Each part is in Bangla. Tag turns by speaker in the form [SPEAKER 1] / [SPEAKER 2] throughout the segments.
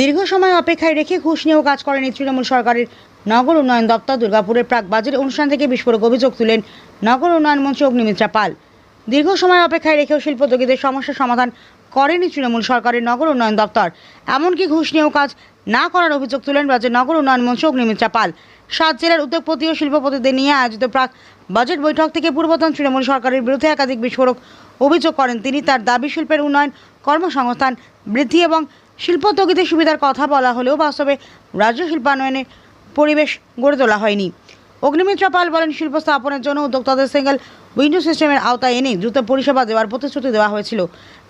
[SPEAKER 1] দীর্ঘ সময় অপেক্ষায় রেখে ঘুষ নিয়েও কাজ করেনি তৃণমূল সরকারের নগর উন্নয়ন দপ্তর। দুর্গাপুরের প্রাক বাজেট অনুষ্ঠান থেকে বিস্ফোরক অভিযোগ তুলেন নগর উন্নয়ন মন্ত্রী অগ্নিমিত্রা পাল। দীর্ঘ সময় অপেক্ষায় রেখেও শিল্পোদ্যোগীদের সমস্যার সমাধান করেনি তৃণমূল সরকারের নগর উন্নয়ন দপ্তর। এমনকি ঘুষ নিয়েও কাজ না করার অভিযোগ তুলেন রাজ্যের নগর উন্নয়ন মন্ত্রী অগ্নিমিত্রা পাল। 7 জেলার উদ্যোগপতি ও শিল্পপতিদের নিয়ে আয়োজিত প্রাক বাজেট বৈঠক থেকে পূর্বতন তৃণমূল সরকারের বিরুদ্ধে একাধিক বিস্ফোরক অভিযোগ করেন তিনি। তার দাবি, শিল্পের উন্নয়ন, কর্মসংস্থান বৃদ্ধি এবং শিল্পোদ্যোগীদের সুবিধার কথা বলা হলেও বাস্তবে রাজ্য শিল্পায়নের পরিবেশ গড়ে তোলা হয়নি। অগ্নিমিত্রা পাল বলেন, শিল্প স্থাপনের জন্য উদ্যোক্তাদের সিঙ্গেল উইন্ডো সিস্টেমের আওতায় এনে দ্রুত পরিষেবা দেওয়ার প্রতিশ্রুতি দেওয়া হয়েছিল,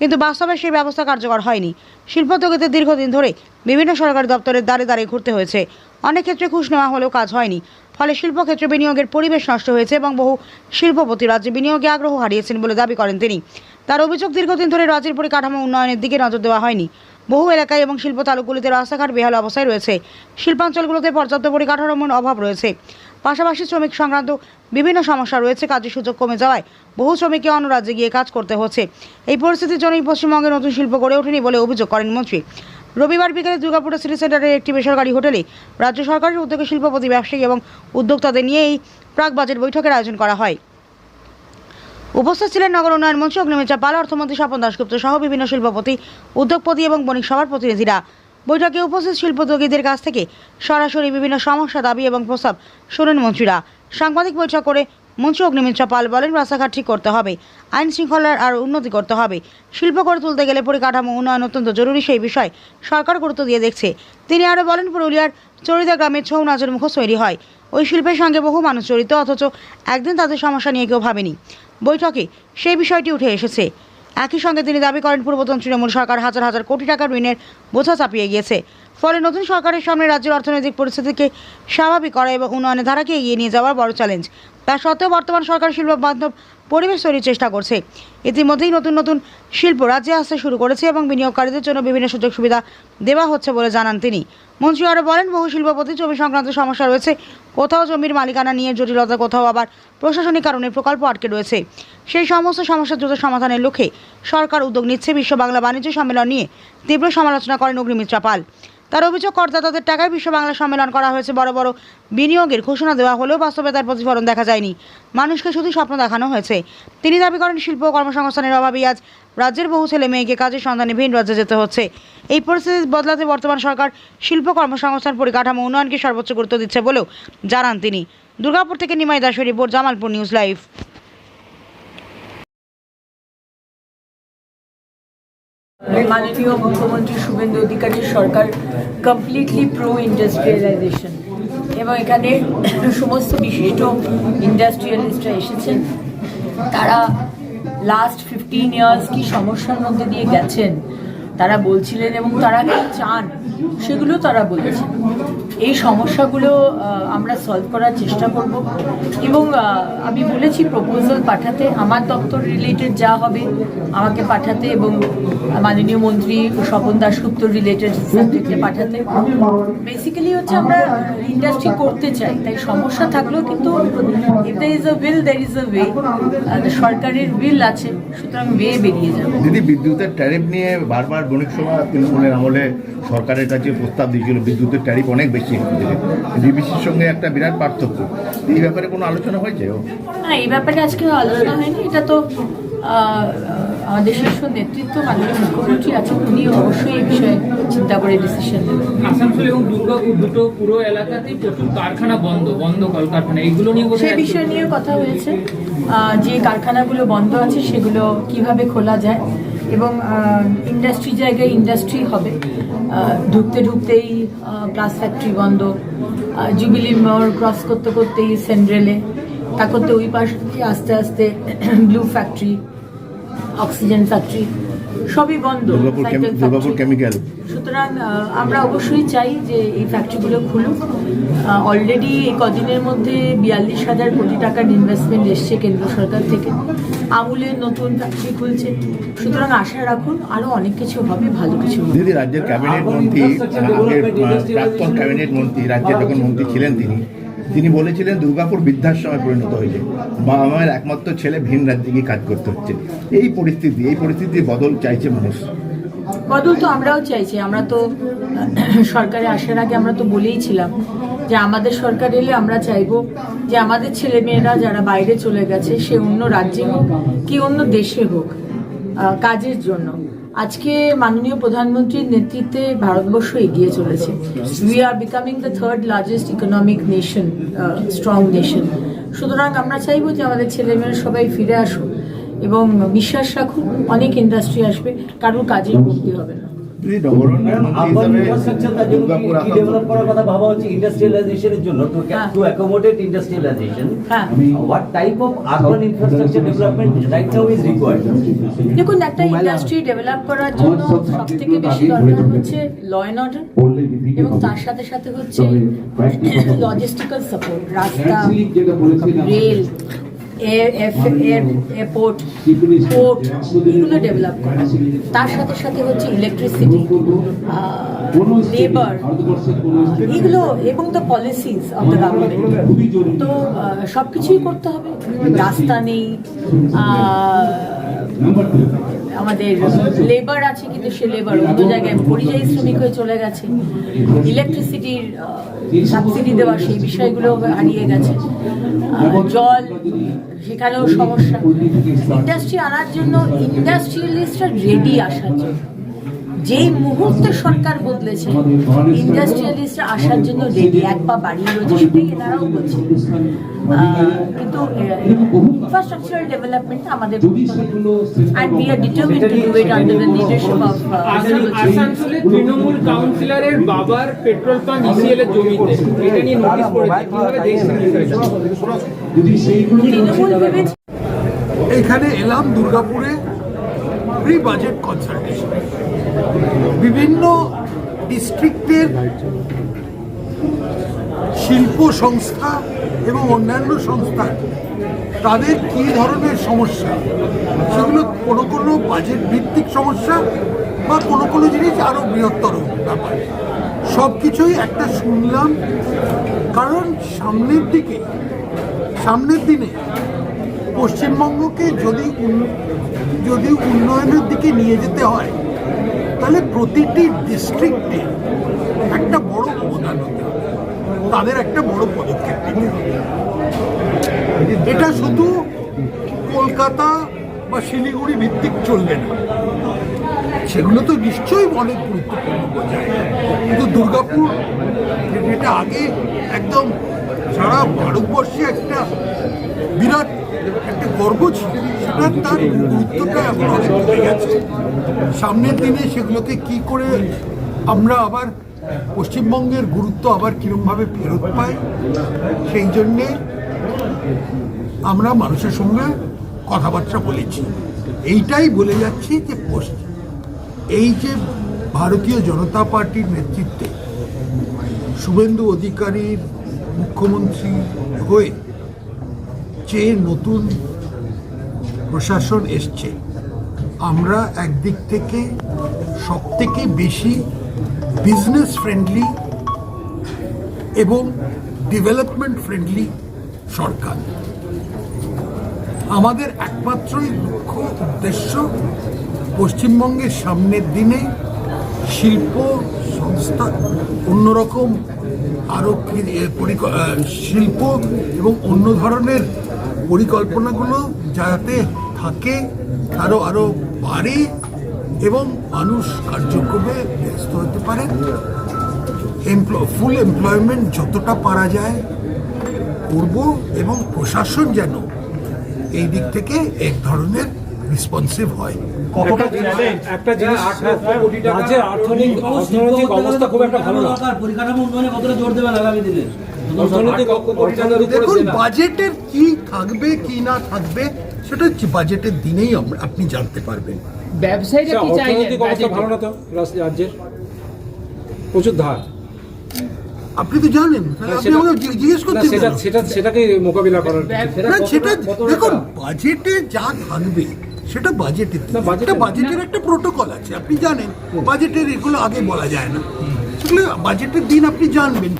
[SPEAKER 1] কিন্তু বাস্তবে সেই ব্যবস্থা কার্যকর হয়নি। শিল্পোদ্যোগীদের দীর্ঘদিন ধরে বিভিন্ন সরকারি দপ্তরের দ্বারে দ্বারে ঘুরতে হয়েছে। অনেক ক্ষেত্রে ঘুষ নেওয়া হলেও কাজ হয়নি, ফলে শিল্পক্ষেত্রে বিনিয়োগের পরিবেশ নষ্ট হয়েছে এবং বহু শিল্পপতি রাজ্যে বিনিয়োগে আগ্রহ হারিয়েছেন বলে দাবি করেন তিনি। তার অভিযোগ, দীর্ঘদিন ধরে রাজ্যের পরিকাঠামো উন্নয়নের দিকে নজর দেওয়া হয়নি। বহু এলাকায় এবং শিল্প তালুকগুলিতে রাস্তাঘাট বেহাল অবস্থায় রয়েছে। শিল্পাঞ্চলগুলোতে পর্যাপ্ত পরিকাঠামোর অভাব রয়েছে। পাশাপাশি শ্রমিক সংক্রান্ত বিভিন্ন সমস্যা রয়েছে। কাজের সুযোগ কমে যাওয়ায় বহু শ্রমিককে অন্য রাজ্যে গিয়ে কাজ করতে হচ্ছে। এই পরিস্থিতির জন্যই পশ্চিমবঙ্গে নতুন শিল্প গড়ে ওঠেনি বলে অভিযোগ করেন মন্ত্রী। রবিবার বিকেলে দুর্গাপুরের সিটি সেন্টারের একটি বেসরকারি হোটেলে রাজ্য সরকারের উদ্যোগে শিল্পপতি, ব্যবসায়ী এবং উদ্যোক্তাদের নিয়ে এই প্রাক বাজেট বৈঠকের আয়োজন করা হয়। উপস্থিত ছিলেন নগর উন্নয়ন মন্ত্রী অগ্নিমিত্রা পাল, অর্থমন্ত্রী স্বপন দাশগুপ্ত সহ বিভিন্ন শিল্পপতি, উদ্যোগপতি এবং বণিক সভার প্রতিনিধিরা। বৈঠকে উপস্থিত শিল্পোদ্যোগীদের কাছ থেকে সরাসরি বিভিন্ন সমস্যা, দাবি এবং প্রস্তাব শোনেন মন্ত্রীরা। সাংবাদিক বৈঠক করে মন্ত্রী অগ্নিমিত্রা পাল বলেন, রাস্তাঘাট ঠিক করতে হবে, আইন শৃঙ্খলার আর উন্নতি করতে হবে। শিল্প গড়ে তুলতে গেলে পরিকাঠামো উন্নয়ন অত্যন্ত জরুরি, সেই বিষয়ে সরকার গুরুত্ব দিয়ে দেখছে। তিনি আরও বলেন, পুরুলিয়ার চরিদা গ্রামে ছৌ নাচের মুখোশ তৈরি হয়। ওই শিল্পের সঙ্গে বহু মানুষ জড়িত, অথচ একদিন তাদের সমস্যা নিয়ে কেউ ভাবেনি। বৈঠকে সেই বিষয়টি উঠে এসেছে। একই সঙ্গে তিনি দাবি করেন, পূর্বতন তৃণমূল সরকার হাজার হাজার কোটি টাকার ঋণের বোঝা চাপিয়ে গিয়েছে। ফলে নতুন সরকারের সামনে রাজ্যের অর্থনৈতিক পরিস্থিতিকে স্বাভাবিক করা এবং উন্নয়নের ধারাকে এগিয়ে নিয়ে যাওয়ার বড় চ্যালেঞ্জ। তা সত্ত্বেও বর্তমান সরকার শিল্প বান্ধব পরিবেশ তৈরির চেষ্টা করছে। ইতিমধ্যেই নতুন নতুন শিল্প রাজ্যে আসতে শুরু করেছে এবং বিনিয়োগকারীদের জন্য বিভিন্ন সুযোগ সুবিধা দেওয়া হচ্ছে বলে জানান তিনি। মন্ত্রী আরও বলেন, বহু শিল্পপতি জমি সংক্রান্ত সমস্যা রয়েছে। কোথাও জমির মালিকানা নিয়ে জটিলতা, কোথাও আবার প্রশাসনিক কারণে প্রকল্প আটকে রয়েছে। সেই সমস্ত সমস্যা দ্রুত সমাধানের লক্ষ্যে সরকার উদ্যোগ নিচ্ছে। বিশ্ব বাংলা বাণিজ্য সম্মেলন নিয়ে তীব্র সমালোচনা করেন অগ্নিমিত্রা পাল। তার অভিযোগ, করদাতাদের টাকায় বিশ্ব বাংলা সম্মেলন করা হয়েছে। বড় বড় বিনিয়োগের ঘোষণা দেওয়া হলেও বাস্তবে তার প্রতিফলন দেখা যায়নি। মানুষকে শুধু স্বপ্ন দেখানো হয়েছে। তিনি দাবি করেন, শিল্প ও কর্মসংস্থানের অভাবেই আজ রাজ্যের বহু ছেলে মেয়েকে কাজের সন্ধানে ভিন রাজ্যে যেতে হচ্ছে। এই পরিস্থিতি বদলাতে বর্তমান সরকার শিল্প, কর্মসংস্থান, পরিকাঠামো উন্নয়নকে সর্বোচ্চ গুরুত্ব দিচ্ছে বলেও জানান তিনি। দুর্গাপুর থেকে নিমাই দাসের রিপোর্ট, জামালপুর নিউজ লাইভ।
[SPEAKER 2] মাননীয় মুখ্যমন্ত্রী শুভেন্দু অধিকারীর সরকার কমপ্লিটলি প্রো ইন্ডাস্ট্রিয়ালাইজেশন এবং এখানে সমস্ত বিশিষ্ট ইন্ডাস্ট্রিয়ালিস্টরা এসেছেন। তারা লাস্ট 15 ইয়ার্স কি সমস্যার মধ্যে দিয়ে গেছেন তারা বলছিলেন এবং তারা কি চান সেগুলো তারা বলেছেন। এই সমস্যাগুলো আমরা সলভ করার চেষ্টা করব এবং আমি বলেছি প্রপোজাল পাঠাতে, আমার দপ্তর রিলেটেড যা হবে আমাকে পাঠাতে এবং মাননীয় মন্ত্রী স্বপন দাশগুপ্ত রিলেটেড সাবজেক্টে পাঠাতে। বেসিক্যালি হচ্ছে আমরা ইন্ডাস্ট্রি করতে চাই, তাই সমস্যা থাকলেও কিন্তু if there is a will there is a way. সরকারের উইল আছে, সুতরাং ওয়ে বেরিয়ে যাবে।
[SPEAKER 3] দিদি, বিদ্যুতের ট্যারিফ নিয়ে বারবার বণিক সভা তৃণমূলের আমলে সরকারের কাছে প্রস্তাব দিয়েছিল, বিদ্যুতের ট্যারিফ অনেক বেশি হচ্ছে, ডিবিসির সঙ্গে একটা বিরাট পার্থক্য। এই ব্যাপারে কোনো আলোচনা হয়েছে?
[SPEAKER 2] না, এই ব্যাপারে আজকে আলোচনা হয়নি। এটা তো আমাদের শীর্ষ নেতৃত্ব মাননীয় মুখ্যমন্ত্রী আছেন, উনি অবশ্যই এই বিষয়ে চিন্তা করে ডিসিশন নেবেন।
[SPEAKER 4] আসানসোল এবং দুর্গাপুর দুটো পুরো এলাকাতেই প্রচুর কারখানা বন্ধ কলকারখানা, এইগুলো নিয়ে
[SPEAKER 2] সেই বিষয় নিয়ে কথা হয়েছে। যে কারখানাগুলো বন্ধ আছে সেগুলো কিভাবে খোলা যায় এবং ইন্ডাস্ট্রি জায়গায় ইন্ডাস্ট্রি হবে। ঢুকতেই গ্লাস ফ্যাক্টরি বন্ধ, জুবিলি মোড় ক্রস করতে করতেই সেন্ট্রেলে, তা করতে ওই পাশ আস্তে আস্তে ব্লু ফ্যাক্টরি, অক্সিজেন ফ্যাক্টরি সবই বন্ধ,
[SPEAKER 3] কেমিক্যাল।
[SPEAKER 2] সুতরাং আমরা অবশ্যই চাই যে এই ফ্যাক্টরিগুলো খুলুক। অলরেডি এই কদিনের মধ্যে 42,000 কোটি টাকার ইনভেস্টমেন্ট এসছে কেন্দ্র সরকার থেকে। আমুলের নতুন ফ্যাক্টরি খুলছে, সুতরাং আশা রাখুন আরও অনেক কিছু হবে, ভালো কিছু হবে।
[SPEAKER 3] দিদি, রাজ্যের ক্যাবিনেট মন্ত্রী, প্রাক্তন ক্যাবিনেট মন্ত্রী, রাজ্যের যখন মন্ত্রী ছিলেন তিনি বলেছিলেন দুর্গাপুর বৃদ্ধাশ্রমে পরিণত হয়েছে, বাবা মায়ের একমাত্র ছেলে ভিন রাজ্যে গিয়ে কাজ করতে হচ্ছে। এই পরিস্থিতি বদল চাইছে মানুষ।
[SPEAKER 2] বদল তো আমরাও চাইছি। আমরা তো সরকারে আসার আগে আমরা তো বলেইছিলাম যে আমাদের সরকার এলে আমরা চাইবো যে আমাদের ছেলেমেয়েরা যারা বাইরে চলে গেছে, সে অন্য রাজ্যে হোক কি অন্য দেশে হোক, কাজের জন্য, আজকে মাননীয় প্রধানমন্ত্রীর নেতৃত্বে ভারতবর্ষ এগিয়ে চলেছে। We are becoming the third largest economic nation, strong nation. সুতরাং আমরা চাইবো যে আমাদের ছেলেমেয়েরা সবাই ফিরে আসুক এবং বিশ্বাস রাখুন অনেক ইন্ডাস্ট্রি আসবে, কারোর কাজের কমতি হবে না।
[SPEAKER 5] ডেভেলপ করার কথা ভাবা হচ্ছে ইন্ডাস্ট্রিয়ালাইজেশনের জন্য, to accommodate industrialisation. What type of urban infrastructure development right now is required?
[SPEAKER 2] দেখুন, একটা ইন্ডাস্ট্রি ডেভেলপ করার জন্য সব থেকে বেশি দরকার হচ্ছে ল অ্যান্ড অর্ডার, এবং তার সাথে সাথে হচ্ছে লজিস্টিক্যাল সাপোর্ট, রাস্তা, রেল, এয়ারপোর্ট, পোর্ট, এগুলো ডেভেলপ করা। তার সাথে সাথে হচ্ছে ইলেকট্রিসিটি, লেবার, এগুলো, এবং the policies of the government. তো সব কিছুই করতে হবে। রাস্তা নেই, আমাদের লেবার আছে কিন্তু সে লেবার অন্য জায়গায় পরিযায়ী শ্রমিক হয়ে চলে গেছে। ইলেকট্রিসিটির সাবসিডি দেওয়া, সেই বিষয়গুলো হারিয়ে গেছে। জল, সেখানেও সমস্যা। ইন্ডাস্ট্রি আনার জন্য ইন্ডাস্ট্রিয়ালিস্টরা রেডি আসার জন্য, যেই মুহূর্তে সরকার বদলেছে ইন্ডাস্ট্রিয়ালিস্টরা আসার জন্য রেডি, এক পা বাড়িয়ে রয়েছে, সেটাই এনারাও বলছেন। কিন্তু ইনফ্রাস্ট্রাকচারাল ডেভেলপমেন্ট আমাদের and we are determined to do it under the leadership of
[SPEAKER 4] আসানসোলে তৃণমূল কাউন্সিলরের বাবার পেট্রোল পাম্প ইসিএল এর জমিতে, এটা নিয়ে নোটিশ পড়েছে, কিভাবে দেখছেন বিষয়টা?
[SPEAKER 2] তৃণমূল ভেবেছে।
[SPEAKER 6] এখানে এলাম দুর্গাপুরে প্রি বাজেট কনসালটেশন। বিভিন্ন ডিস্ট্রিক্টের শিল্প সংস্থা এবং অন্যান্য সংস্থা তাদের কী ধরনের সমস্যা, সেগুলো কোনো বাজেট ভিত্তিক সমস্যা বা কোনো জিনিস আরও বৃহত্তর ব্যাপার, সব কিছুই একটা শুনলাম। কারণ সামনের দিনে পশ্চিমবঙ্গকে যদি উন্নয়নের দিকে নিয়ে যেতে হয়, তাহলে প্রতিটি ডিস্ট্রিক্টে একটা বড় অবদান হতে হবে, তাদের একটা বড় পদক্ষেপ নিতে হবে। এটা শুধু কলকাতা বা শিলিগুড়ি ভিত্তিক চলবে না, সেগুলো তো নিশ্চয়ই অনেক গুরুত্বপূর্ণ জায়গা, কিন্তু দুর্গাপুর যেটা আগে একদম সারা ভারতবর্ষে একটা বিরাট একটা গর্ব ছিল, সেটা তার গুরুত্বটা এখন অনেক কমে গেছে। সামনের দিনে সেগুলোকে কি করে আমরা আবার পশ্চিমবঙ্গের গুরুত্ব আবার কীরকমভাবে ফেরত পাই, সেই জন্যে আমরা মানুষের সঙ্গে কথাবার্তা বলেছি। এইটাই বলে যাচ্ছি যে এই যে ভারতীয় জনতা পার্টির নেতৃত্বে শুভেন্দু অধিকারীর মুখ্যমন্ত্রী হয়ে যে নতুন প্রশাসন এসছে, আমরা একদিক থেকে সবথেকে বেশি বিজনেস ফ্রেন্ডলি এবং ডেভেলপমেন্ট ফ্রেন্ডলি সরকার। আমাদের একমাত্রই লক্ষ্য উদ্দেশ্য পশ্চিমবঙ্গের সামনের দিনে শিল্প সংস্থা অন্যরকম আরও শিল্প এবং অন্য ধরনের পরিকল্পনাগুলো যাতে থাকে, আরও বাড়ে এবং মানুষ কার্যক্রমে ব্যস্ত হতে পারে। ফুল এমপ্লয়মেন্ট যতটা পারা যায় করব, এবং প্রশাসন যেন এই দিক থেকে এক ধরনের রেসপন্সিভ হয়।
[SPEAKER 7] একটা জিনিস, রাজ্যের অর্থনৈতিক অবস্থা খুব একটা ভালো না। পরিকাঠামো উন্নয়নে কতটা জোর দেবেন আগামী দিনে?
[SPEAKER 6] দেখুন, বাজেটের কি থাকবে কি না থাকবে সেটা হচ্ছে বাজেটের দিনেই আপনি জানতে পারবেন।
[SPEAKER 4] ব্যবসায়ীরা কি চাইছেন?
[SPEAKER 7] অর্থনৈতিক অবস্থা ভালো না তো রাজ্যের, প্রচুর ধার।
[SPEAKER 6] আপনি তো জানেন, আপনি আমাকে জিজ্ঞেস করছেন
[SPEAKER 7] সেটাকে মোকাবিলা করার
[SPEAKER 6] না, সেটা দেখুন বাজেটে যা থাকবে সেটা বাজেটের বাজেটের একটা প্রোটোকল আছে, আপনি জানেন। বাজেটের এগুলো আগে বলা যায় না, সেগুলো বাজেটের দিন আপনি জানবেন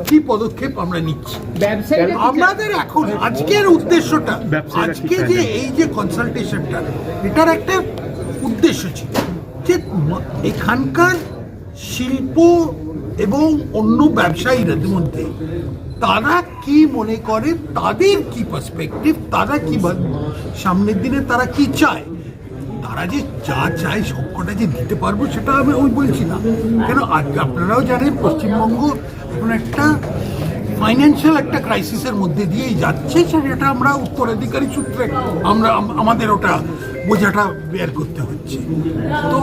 [SPEAKER 6] কি পদক্ষেপ আমরা নিচ্ছি। আমাদের এখন আজকের উদ্দেশ্যটা, আজকে যে এই যে কনসালটেশনটা, এটার একটা উদ্দেশ্য ছিল যে এখানকার শিল্প এবং অন্য ব্যবসায়ীদের মধ্যে তারা কি মনে করে, তাদের কি পার্সপেক্টিভ, তারা কি সামনের দিনে তারা কি চায়। তারা যে যা চায় সবকটা যে দিতে পারবো সেটা আমি ওই বলছি না, কেন আজকে আপনারাও জানেন পশ্চিমবঙ্গ এখন একটা ফাইন্যান্সিয়াল একটা ক্রাইসিসের মধ্যে দিয়েই যাচ্ছে, সেটা আমরা উত্তরাধিকারী সূত্রে আমাদের ওটা বোঝাটা বের করতে হচ্ছে। তো